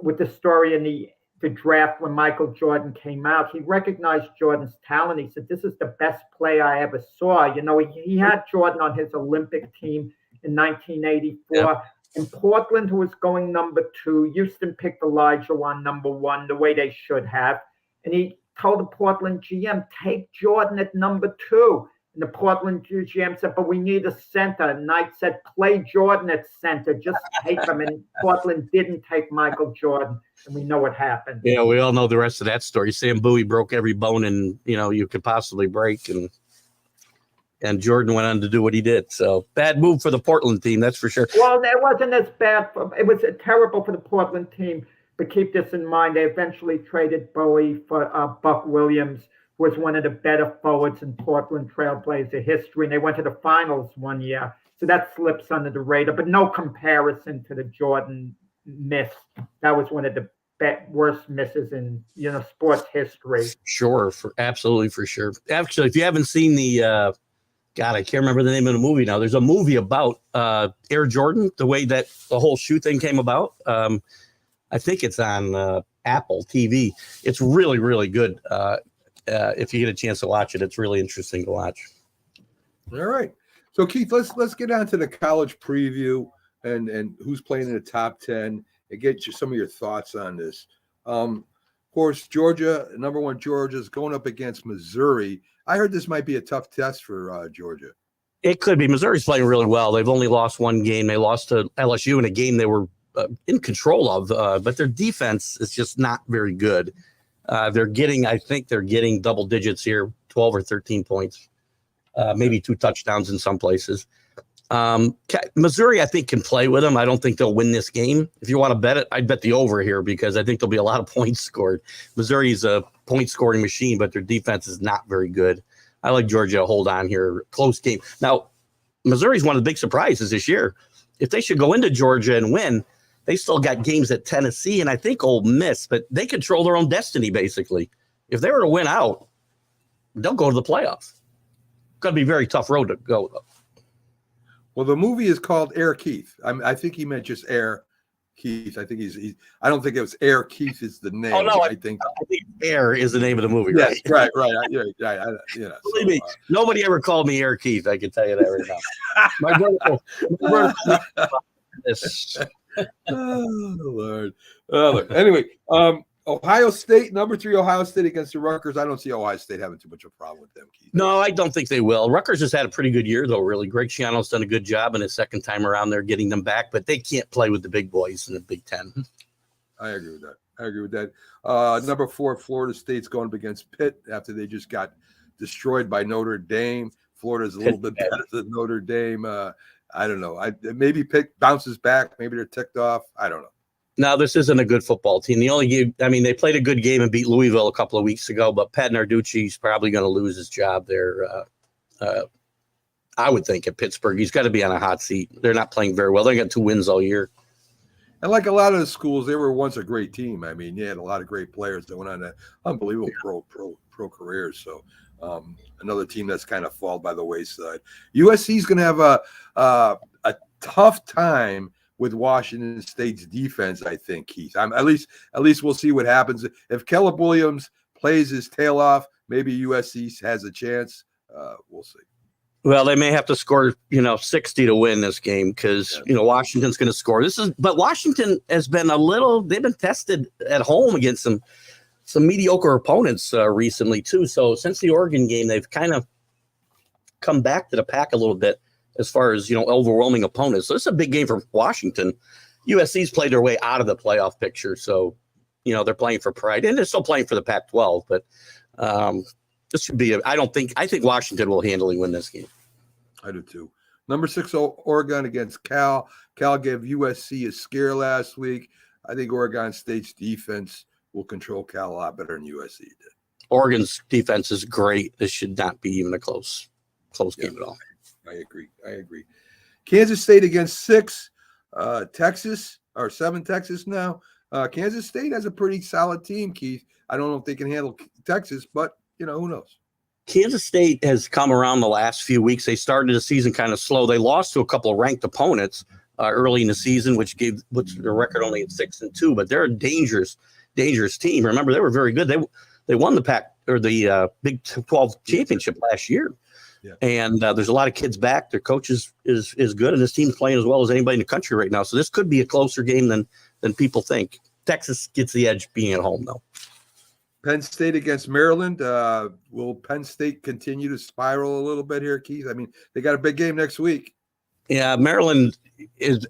with the story in the draft when Michael Jordan came out, he recognized Jordan's talent. He said, "This is the best player I ever saw." He had Jordan on his Olympic team in 1984. Yep. In Portland, who was going number 2, Houston picked Olajuwon number 1, the way they should have. And he told the Portland GM, "Take Jordan at number 2. And the Portland GM said, "But we need a center." And Knight said, "Play Jordan at center. Just take him." And Portland didn't take Michael Jordan. And we know what happened. Yeah, we all know the rest of that story. Sam Bowie broke every bone you could possibly break. And Jordan went on to do what he did. So bad move for the Portland team, that's for sure. Well, it wasn't as bad. It was terrible for the Portland team. But keep this in mind. They eventually traded Bowie for Buck Williams, who was one of the better forwards in Portland Trailblazer history. And they went to the finals one year. So that slips under the radar. But no comparison to the Jordan miss. That was one of the worst misses in sports history. Sure, absolutely, for sure. Actually, if you haven't seen the God, I can't remember the name of the movie now. There's a movie about Air Jordan, the way that the whole shoe thing came about. I think it's on Apple TV. It's really, really good. If you get a chance to watch it, it's really interesting to watch. All right. So Keith, let's get on to the college preview and who's playing in the top 10 and get you some of your thoughts on this. Of course, Georgia, number 1 Georgia is going up against Missouri. I heard this might be a tough test for Georgia. It could be. Missouri's playing really well. They've only lost one game. They lost to LSU in a game they were in control of, but their defense is just not very good. I think they're getting double digits here, 12 or 13 points, maybe 2 touchdowns in some places. Missouri, I think, can play with them. I don't think they'll win this game. If you want to bet it, I'd bet the over here because I think there'll be a lot of points scored. Missouri's a point scoring machine, but their defense is not very good. I like Georgia to hold on here. Close game. Now, Missouri's one of the big surprises this year. If they should go into Georgia and win, they still got games at Tennessee and I think Ole Miss, but they control their own destiny, basically. If they were to win out, they'll go to the playoffs. It's going to be a very tough road to go, though. Well, the movie is called Air Keith. I think he meant just Air Keith. I think I don't think it was Air Keith is the name. Oh, no, I think Air is the name of the movie. Yes, right. Believe me, nobody ever called me Air Keith. I can tell you that right now. My brother this. Oh, Lord. Anyway, Ohio State, number 3 Ohio State against the Rutgers. I don't see Ohio State having too much of a problem with them, Keith. No, I don't think they will. Rutgers has had a pretty good year, though, really. Greg Schiano's done a good job in his second time around there getting them back, but they can't play with the big boys in the Big Ten. I agree with that. Number 4, Florida State's going up against Pitt after they just got destroyed by Notre Dame. Florida's a little bit better than Notre Dame. I don't know. Maybe Pitt bounces back. Maybe they're ticked off. I don't know. No, this isn't a good football team. The only game, I mean, they played a good game and beat Louisville a couple of weeks ago, but Pat Narducci's probably going to lose his job there. I would think at Pittsburgh. He's got to be on a hot seat. They're not playing very well. They got 2 wins all year. And like a lot of the schools, they were once a great team. I mean, you had a lot of great players that went on to unbelievable pro careers. So another team that's kind of fallen by the wayside. USC is going to have a tough time with Washington State's defense, I think, Keith. At least we'll see what happens. If Caleb Williams plays his tail off, maybe USC has a chance. We'll see. Well, they may have to score, 60 to win this game because, Washington's going to score. But Washington has been they've been tested at home against some mediocre opponents recently too. So since the Oregon game, they've kind of come back to the pack a little bit as far as, overwhelming opponents. So it's a big game for Washington. USC's played their way out of the playoff picture. So, they're playing for pride and they're still playing for the Pac-12, but this should be I think Washington will handily win this game. I do too. Number 6, Oregon against Cal. Cal gave USC a scare last week. I think Oregon State's defense will control Cal a lot better than USC did. Oregon's defense is great. This should not be even a close game at all. I agree. Kansas State against 6, Texas, or 7 Texas now. Kansas State has a pretty solid team, Keith. I don't know if they can handle Texas, but, who knows? Kansas State has come around the last few weeks. They started the season kind of slow. They lost to a couple of ranked opponents early in the season, which puts their record only at 6-2. But they're a dangerous team. Remember, they were very good. They won the Big 12 championship last year. Yeah. And there's a lot of kids back. Their coach is good, and this team's playing as well as anybody in the country right now. So this could be a closer game than people think. Texas gets the edge being at home, though. Penn State against Maryland. Will Penn State continue to spiral a little bit here, Keith? I mean, they got a big game next week. Yeah, Maryland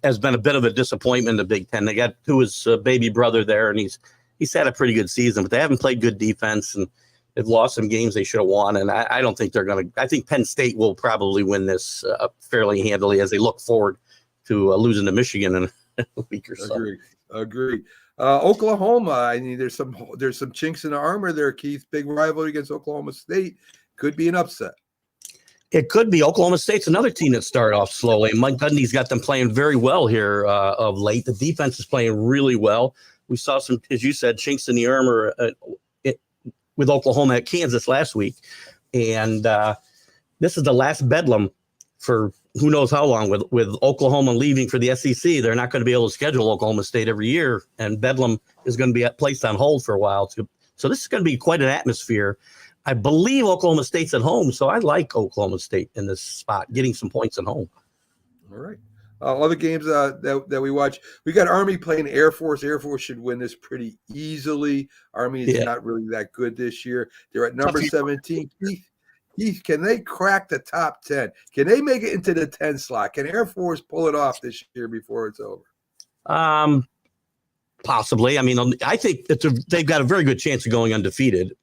has been a bit of a disappointment in the Big Ten. They got his baby brother there, and he's had a pretty good season, but they haven't played good defense, and they've lost some games they should have won. And I don't think they're going to – I think Penn State will probably win this fairly handily as they look forward to losing to Michigan in a week or so. Agree. Oklahoma, I mean, there's some chinks in the armor there, Keith. Big rivalry against Oklahoma State. Could be an upset. It could be. Oklahoma State's another team that started off slowly. Mike Gundy's got them playing very well here of late. The defense is playing really well. We saw some, as you said, chinks in the armor with Oklahoma at Kansas last week. And this is the last bedlam for who knows how long with Oklahoma leaving for the SEC. They're not going to be able to schedule Oklahoma State every year, and bedlam is going to be placed on hold for a while. So this is going to be quite an atmosphere. I believe Oklahoma State's at home, so I like Oklahoma State in this spot, getting some points at home. All right. Other games that we watch, we got Army playing Air Force. Air Force should win this pretty easily. Army is not really that good this year. They're at number 17. Keith, can they crack the top 10? Can they make it into the 10 slot? Can Air Force pull it off this year before it's over? Possibly. I mean, I think they've got a very good chance of going undefeated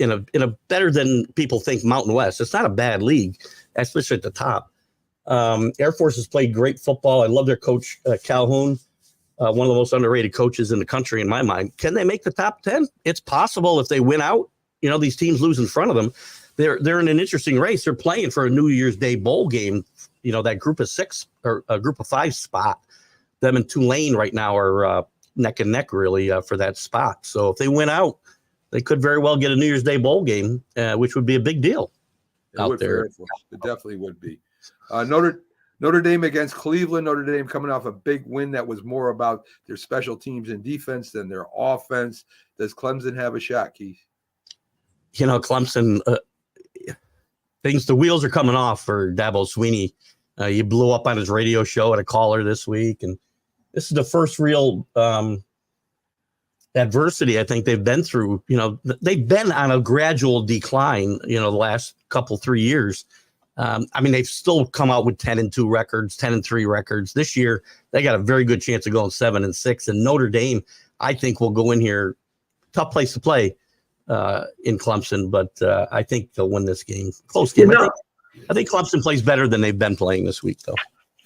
in a better than people think Mountain West. It's not a bad league, especially at the top. Air Force has played great football. I love their coach, Calhoun, one of the most underrated coaches in the country in my mind. Can they make the top 10? It's possible if they win out. These teams lose in front of them. They're in an interesting race. They're playing for a New Year's Day bowl game. That group of 6 or a group of 5 spot. Them and Tulane right now are neck and neck really for that spot. So if they win out, they could very well get a New Year's Day bowl game, which would be a big deal out there. It definitely would be. Notre Dame against Cleveland. Notre Dame coming off a big win that was more about their special teams and defense than their offense. Does Clemson have a shot, Keith? Clemson, the wheels are coming off for Dabo Swinney. He blew up on his radio show at a caller this week, and this is the first real adversity I think they've been through. They've been on a gradual decline, the last 3 years. I mean, they've still come out with 10-2 records, 10-3 records. This year, they got a very good chance of going 7-6. And Notre Dame, I think, will go in here, tough place to play in Clemson, but I think they'll win this game. Close game. I think Clemson plays better than they've been playing this week, though.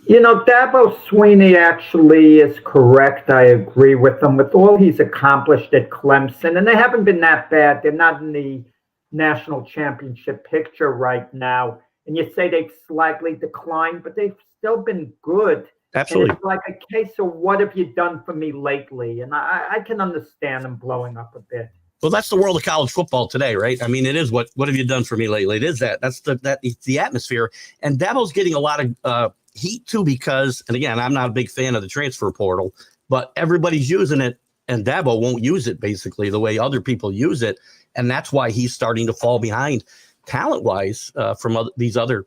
Dabo Swinney actually is correct. I agree with him. With all he's accomplished at Clemson, and they haven't been that bad. They're not in the national championship picture right now. And you say they've slightly declined, but they've still been good. Absolutely. And it's like a case of what have you done for me lately? And I can understand them blowing up a bit. Well, that's the world of college football today, right? I mean, it is what have you done for me lately? It is that. That's it's the atmosphere. And Dabo's getting a lot of heat too, because, and again, I'm not a big fan of the transfer portal, but everybody's using it, and Dabo won't use it basically the way other people use it. And that's why he's starting to fall behind talent-wise from these other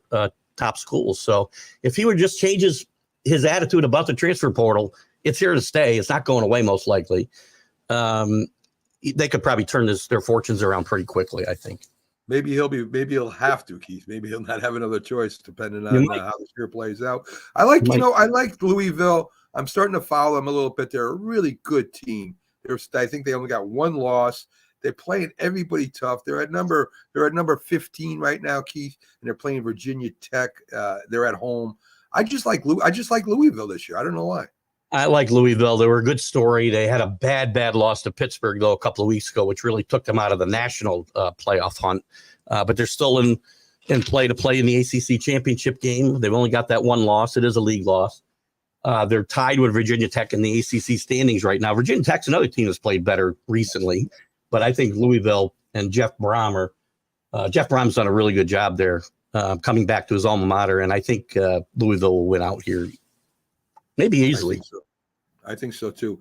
top schools. So if he would just change his attitude about the transfer portal, it's here to stay. It's not going away most likely. They could probably turn their fortunes around pretty quickly, I think. Maybe he'll have to, Keith. Maybe he'll not have another choice depending on how this year plays out. I like Louisville. I'm starting to follow them a little bit. They're a really good team. I think they only got one loss. They're playing everybody tough. They're at number 15 right now, Keith, and they're playing Virginia Tech. They're at home. I just like Louisville this year. I don't know why. I like Louisville. They were a good story. They had a bad loss to Pittsburgh, though, a couple of weeks ago, which really took them out of the national playoff hunt. But they're still in play to play in the ACC championship game. They've only got that one loss. It is a league loss. They're tied with Virginia Tech in the ACC standings right now. Virginia Tech's another team that's played better recently. But I think Louisville and Jeff Brom's done a really good job there, coming back to his alma mater. And I think Louisville will win out here. Maybe easily. I think so too.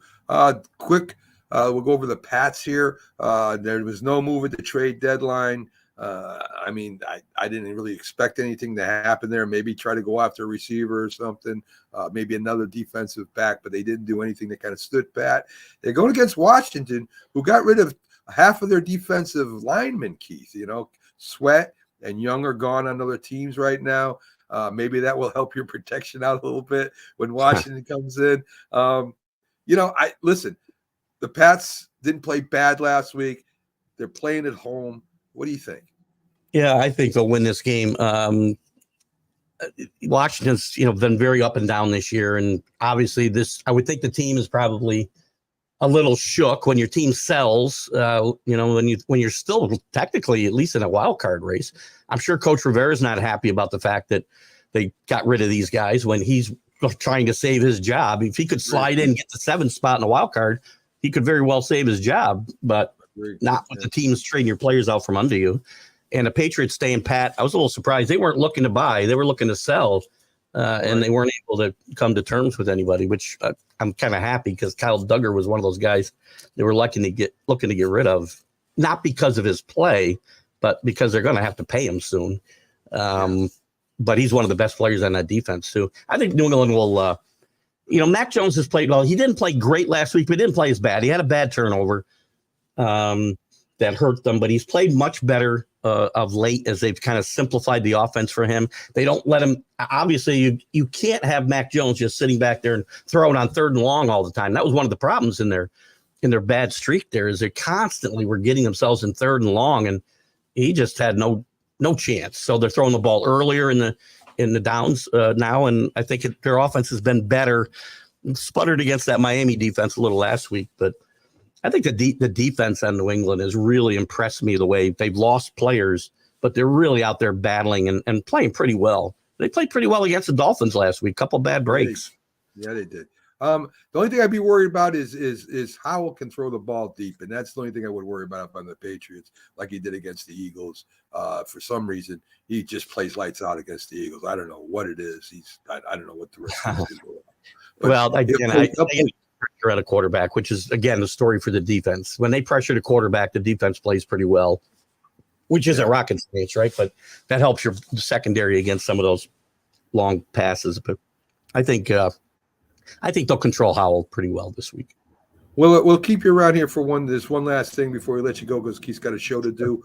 Quick, we'll go over the Pats here. There was no move at the trade deadline. I mean, I didn't really expect anything to happen there. Maybe try to go after a receiver or something, maybe another defensive back, but they didn't do anything that kind of stood pat. They're going against Washington, who got rid of half of their defensive linemen, Keith. Sweat and Young are gone on other teams right now. Maybe that will help your protection out a little bit when Washington comes in. Listen, the Pats didn't play bad last week. They're playing at home. What do you think? Yeah, I think they'll win this game. Washington's, been very up and down this year. And obviously I would think the team is probably a little shook when your team sells, when you're still technically at least in a wild card race. I'm sure Coach Rivera is not happy about the fact that they got rid of these guys when he's trying to save his job. If he could slide in, get the 7th spot in a wild card, he could very well save his job, but not with the teams trading your players out from under you. And the Patriots staying pat. I was a little surprised. They weren't looking to buy. They were looking to sell, and they weren't able to come to terms with anybody, which I'm kind of happy because Kyle Duggar was one of those guys they were looking to get rid of, not because of his play, but because they're going to have to pay him soon. But he's one of the best players on that defense too. I think New England will, Mac Jones has played well. He didn't play great last week, but he didn't play as bad. He had a bad turnover that hurt them, but he's played much better of late as they've kind of simplified the offense for him. They don't let him. Obviously, you can't have Mac Jones just sitting back there and throwing on 3rd and long all the time. That was one of the problems in their bad streak there, is they constantly were getting themselves in 3rd and long, and he just had no chance. So they're throwing the ball earlier in the downs now, and I think their offense has been better. Sputtered against that Miami defense a little last week, but I think the defense on New England has really impressed me, the way they've lost players, but they're really out there battling and playing pretty well. They played pretty well against the Dolphins last week. Couple bad breaks. Yeah, they did. The only thing I'd be worried about is Howell can throw the ball deep, and that's the only thing I would worry about up on the Patriots, like he did against the Eagles. For some reason, he just plays lights out against the Eagles. I don't know what it is. I don't know what the rest of it is. Well, I pressure at a quarterback, which is, again, the story for the defense. When they pressure the quarterback, the defense plays pretty well, which isn't rocket science, right? But that helps your secondary against some of those long passes. But I think they'll control Howell pretty well this week. Well, we'll keep you around here for one last thing before we let you go, because Keith's got a show to do.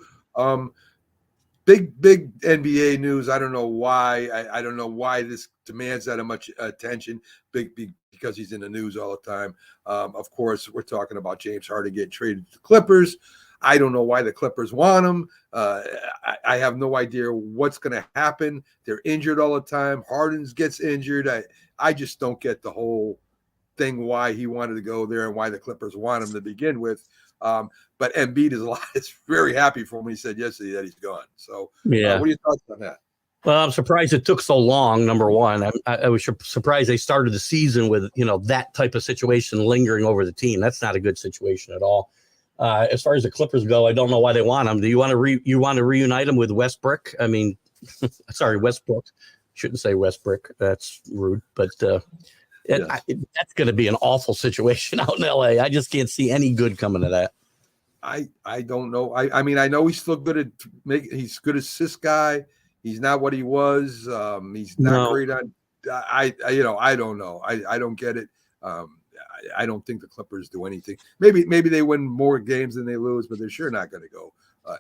big NBA news. I don't know why. I don't know why this demands that much attention. Because he's in the news all the time. Of course, we're talking about James Harden getting traded to the Clippers. I don't know why the Clippers want him. I have no idea what's going to happen. They're injured all the time. Harden gets injured. I just don't get the whole thing why he wanted to go there and why the Clippers want him to begin with. But Embiid is very happy for him. He said yesterday that he's gone. So what are your thoughts on that? Well, I'm surprised it took so long. Number one, I was surprised they started the season with, that type of situation lingering over the team. That's not a good situation at all. As far as the Clippers go, I don't know why they want them. Do you want to reunite them with Westbrook? I mean, sorry, Westbrook. Shouldn't say Westbrook. That's rude. But that's going to be an awful situation out in L.A. I just can't see any good coming of that. I don't know. I mean, I know he's still good at he's good assist guy. He's not what he was. He's not great on. I don't know. I don't get it. I don't think the Clippers do anything. Maybe they win more games than they lose, but they're sure not going to go.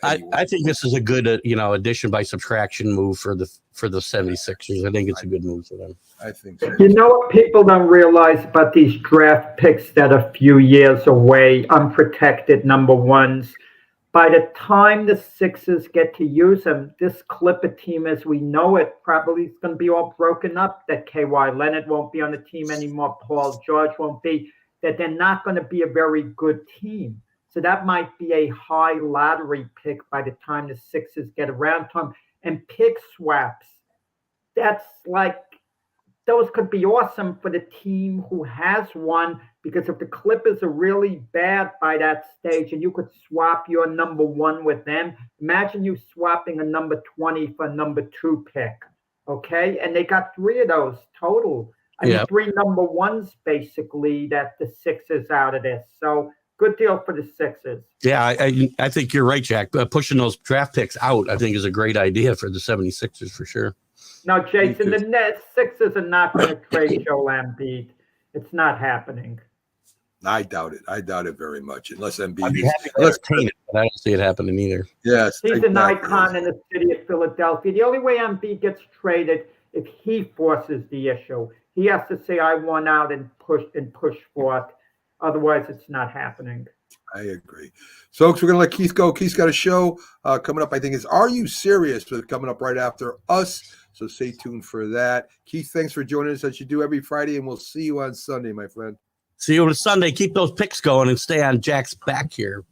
I think this is a good, addition by subtraction move for the 76ers. I think it's a good move for them. I think so. You know what people don't realize about these draft picks that are a few years away, unprotected number ones. By the time the Sixers get to use them, this Clipper team as we know it probably is going to be all broken up, that Kawhi Leonard won't be on the team anymore, Paul George won't be, that they're not going to be a very good team. So that might be a high lottery pick by the time the Sixers get around to them. And pick swaps, that's like, those could be awesome for the team who has one, because if the Clippers are really bad by that stage and you could swap your number one with them, imagine you swapping a number 20 for a number 2 pick, okay? And they got 3 of those total. I mean, 3 number ones basically that the Sixers out of this. So good deal for the Sixers. Yeah, I think you're right, Jack. Pushing those draft picks out, I think, is a great idea for the 76ers for sure. No, Jason, the Sixers are not going to trade Joel Embiid. It's not happening. I doubt it. I doubt it very much, unless Embiid I'd be happy to entertain it, but I don't see it happening either. Yes, he's an icon in the city of Philadelphia. The only way Embiid gets traded if he forces the issue. He has to say, "I won out," and push for it. Otherwise, it's not happening. I agree. So, folks, we're going to let Keith go. Keith's got a show coming up, I think, is Are You Serious? Coming up right after us. So stay tuned for that. Keith, thanks for joining us as you do every Friday, and we'll see you on Sunday, my friend. See you on Sunday. Keep those picks going and stay on Jack's back here.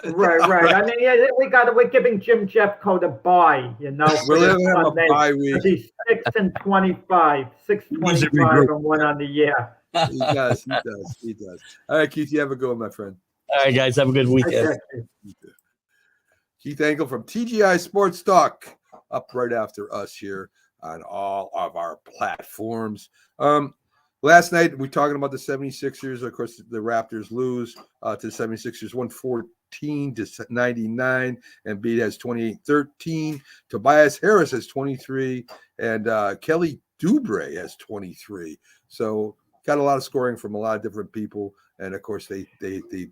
Right. I mean, yeah, we're giving Jim Jeffcoat a bye, We're letting him a bye week. He's 6-25, 6-25 and 1 on the year. He does. All right, Keith, you have a good one, my friend. All right, guys, have a good weekend. Keith Engel from TGI Sports Talk, up right after us here on all of our platforms. Last night, we're talking about the 76ers. Of course, the Raptors lose to the 76ers 114-99. Embiid has 28-13. Tobias Harris has 23. And Kelly Oubre has 23. So got a lot of scoring from a lot of different people. And, of course, they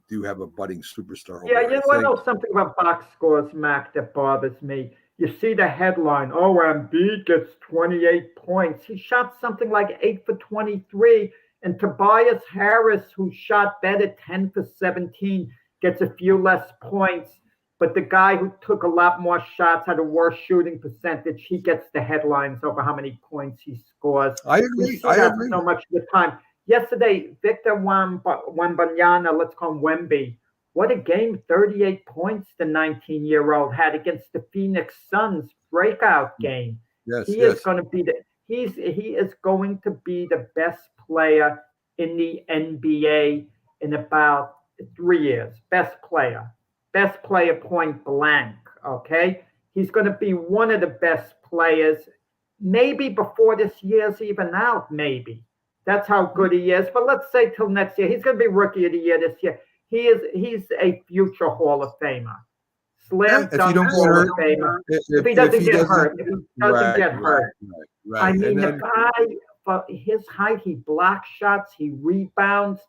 do have a budding superstar. Yeah, you want to know something about box scores, Mac, that bothers me. You see the headline, Embiid gets 28 points. He shot something like 8 for 23. And Tobias Harris, who shot better, 10 for 17, gets a few less points. But the guy who took a lot more shots, had a worse shooting percentage, he gets the headlines over how many points he scores. I agree. So much of the time. Yesterday, Victor Wembanyama, let's call him Wemby. What a game, 38 points the 19-year-old had against the Phoenix Suns breakout game. He is going to be the best player in the NBA in about 3 years. Best player point blank, okay? He's going to be one of the best players maybe before this year's even out, maybe. That's how good he is. But let's say till next year, he's going to be Rookie of the Year this year. He's a future Hall of Famer. Slam dunk Hall of Famer. If he doesn't get hurt. Right. I mean, the guy, for his height, he blocks shots, he rebounds,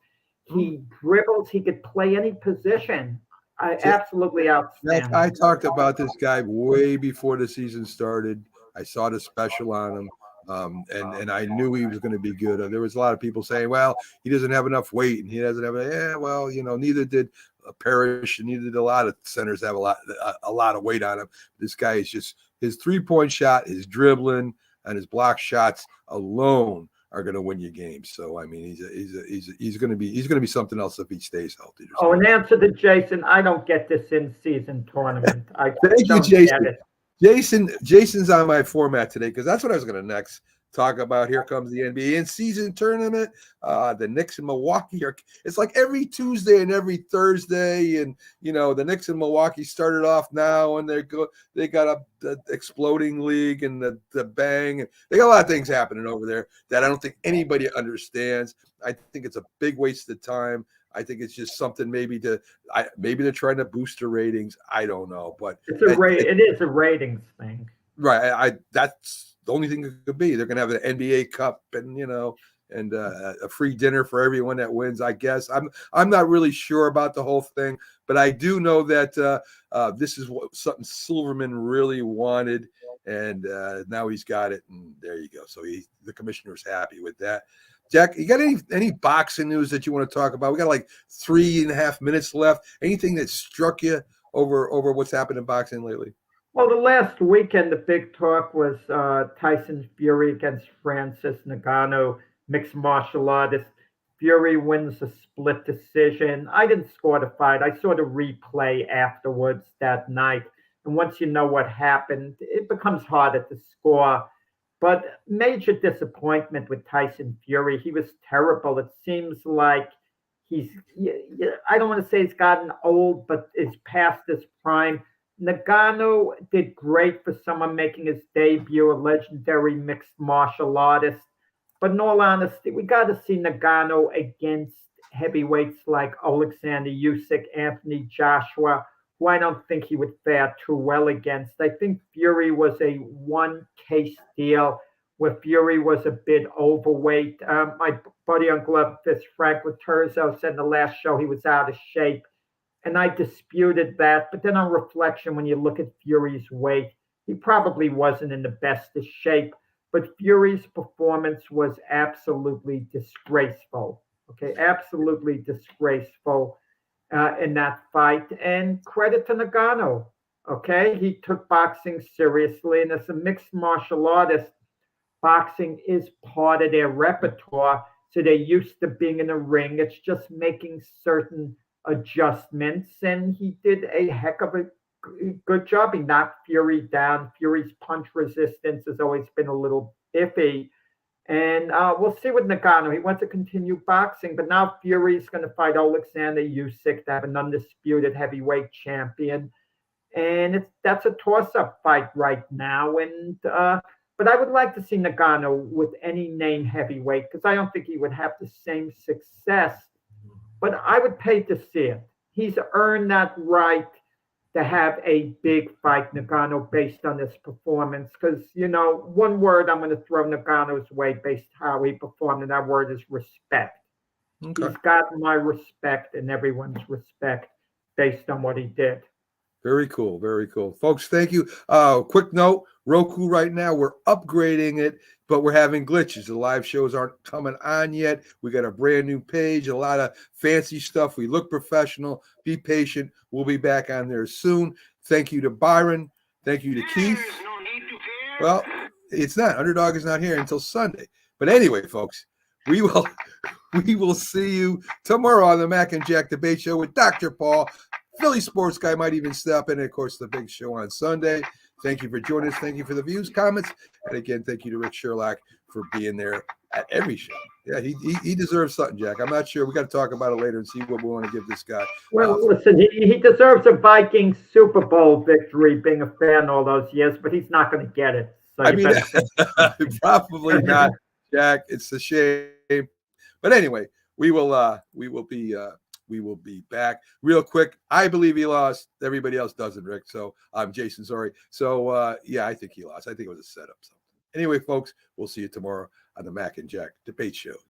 he dribbles, he could play any position. Absolutely outstanding. I talked about this guy way before the season started. I saw the special on him, and I knew he was going to be good. There was a lot of people saying, "Well, he doesn't have enough weight, and he doesn't have." Yeah, well, neither did Parrish, and neither did a lot of centers have a lot of weight on him. This guy is just his 3-point shot, his dribbling, and his block shots alone are going to win you games. So I mean, he's going to be something else if he stays healthy. In answer to Jason, I don't get this in-season tournament. Thank you, Jason. Jason's on my format today because that's what I was going to next talk about. Here comes the NBA in-season tournament. The Knicks in Milwaukee it's like every Tuesday and every Thursday, and the Knicks in Milwaukee started off now, and they got the exploding league and the bang. They got a lot of things happening over there that I don't think anybody understands. I think it's a big waste of time. I think it's just something maybe they're trying to boost the ratings. I don't know, but it is a ratings thing, right? That's the only thing it could be. They're going to have an NBA Cup and a free dinner for everyone that wins. I guess I'm not really sure about the whole thing, but I do know that this is something Silverman really wanted, and now he's got it, and there you go. So the commissioner's happy with that. Jack, you got any boxing news that you want to talk about? We got like 3.5 minutes left. Anything that struck you over what's happened in boxing lately? Well, the last weekend, the big talk was Tyson Fury against Francis Ngannou, mixed martial artist. Fury wins a split decision. I didn't score the fight. I saw the replay afterwards that night. And once you know what happened, it becomes harder to score. But major disappointment with Tyson Fury. He was terrible. It seems like I don't want to say he's gotten old, but is past his prime. Ngannou did great for someone making his debut, a legendary mixed martial artist. But in all honesty, we got to see Ngannou against heavyweights like Alexander Usyk, Anthony Joshua, who I don't think he would fare too well against. I think Fury was a one-case deal where Fury was a bit overweight. My buddy on Glove Fist, Frank Laterzo, said in the last show he was out of shape. And I disputed that. But then on reflection, when you look at Fury's weight, he probably wasn't in the best of shape. But Fury's performance was absolutely disgraceful. Okay, absolutely disgraceful in that fight. And credit to Ngannou. Okay, he took boxing seriously. And as a mixed martial artist, boxing is part of their repertoire. So they're used to being in a ring. It's just making certain adjustments, and he did a heck of a good job. He knocked Fury down. Fury's punch resistance has always been a little iffy, and we'll see with Ngannou. He wants to continue boxing, but now Fury's going to fight Alexander Usyk to have an undisputed heavyweight champion, and that's a toss-up fight right now. And but I would like to see Ngannou with any name heavyweight because I don't think he would have the same success. But I would pay to see it. He's earned that right to have a big fight, Ngannou, based on his performance. Because, one word I'm going to throw Ngannou's way based how he performed, and that word is respect. Okay. He's got my respect and everyone's respect based on what he did. Very cool. Very cool. Folks, thank you. Quick note, Roku right now, we're upgrading it, but we're having glitches. The live shows aren't coming on yet. We got a brand new page, a lot of fancy stuff. We look professional. Be patient. We'll be back on there soon. Thank you to Byron. Thank you to Keith. Well, it's not. Underdog is not here until Sunday. But anyway, folks, we will see you tomorrow on the Mac and Jack Debate Show with Dr. Paul. Philly Sports Guy might even step in, and of course, the big show on Sunday. Thank you for joining us. Thank you for the views, comments, and again, thank you to Rick Sherlock for being there at every show. Yeah, he deserves something, Jack. I'm not sure. We got to talk about it later and see what we want to give this guy. Well, listen, he deserves a Vikings Super Bowl victory, being a fan all those years, but he's not going to get it. So probably not, Jack. It's a shame, but anyway, we will be back real quick. I believe he lost. Everybody else doesn't, Rick. So I'm Jason. Sorry. So yeah, I think he lost. I think it was a setup. So anyway, folks, we'll see you tomorrow on the Mac and Jack Debate Show.